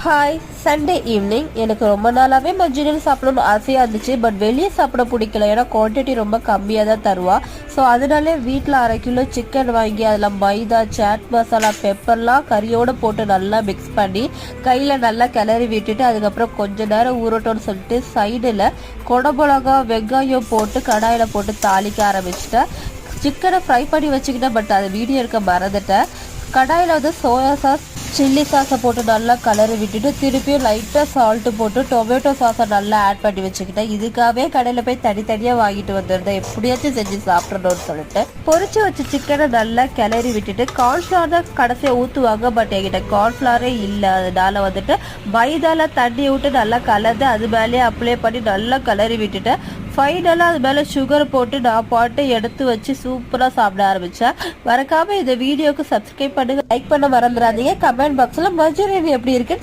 Hi, Sunday evening. எனக்கு ரொம்ப நாளாவே மஞ்சூரியன் சாப்பிடணும்னு ஆசையா இருந்துச்சு. பட் வெளியே சாப்பிட பிடிக்கல. ஏன்னா குவான்டிட்டி ரொம்ப கம்மியாக தான் தருவா. ஸோ அதனாலே வீட்டில் 1/2 கிலோ சிக்கன் வாங்கி அதில் மைதா, சாட் மசாலா, பெப்பர்லாம் கறியோடு போட்டு நல்லா மிக்ஸ் பண்ணி கையில் நல்லா கிளறி விட்டுட்டு அதுக்கப்புறம் கொஞ்ச நேரம் ஊறட்டோன்னு சொல்லிட்டு சைடில் கொடமிளகா, வெங்காயம் போட்டு கடாயில் போட்டு தாளிக்க ஆரம்பிச்சிட்டேன். சிக்கனை ஃப்ரை பண்ணி வச்சுக்கிட்டேன். பட் அதை வீடியோ எடுக்க மறந்துட்டேன். கடாயில் வந்து சோயா சாஸ், சில்லி சாஸை போட்டு நல்லா கலரி விட்டுட்டு திருப்பியும் லைட்டாக சால்ட்டு போட்டு டொமேட்டோ சாஸை நல்லா ஆட் பண்ணி வச்சுக்கிட்டேன். இதுக்காகவே கடையில் போய் தனித்தனியாக வாங்கிட்டு வந்திருந்தேன். எப்படியாச்சும் செஞ்சு சாப்பிடணும்னு சொல்லிட்டு பொரிச்சு வச்ச சிக்கனை நல்லா கிளறி விட்டுட்டு கார்ன்ஃப்ளவர் தான் கடைசியாக ஊற்றுவாங்க. பட் என்கிட்ட கார்ன்ஃப்ளவரே இல்லை. அதனால வந்துட்டு மைதால தண்ணி விட்டு நல்லா கலந்து அது மேலேயே அப்ளை பண்ணி நல்லா கிளறி விட்டுட்டு ஃபைனலாக அது மேலே சுகர் போட்டு நான் பாட்டு எடுத்து வச்சு சூப்பராக சாப்பிட ஆரம்பித்தேன். மறக்காமல் இந்த வீடியோக்கு சப்ஸ்கிரைப் பண்ணுங்கள், லைக் பண்ண மறந்துடாதீங்க. கமெண்ட் பாக்ஸில் மஞ்சூரியன் எப்படி இருக்குன்னு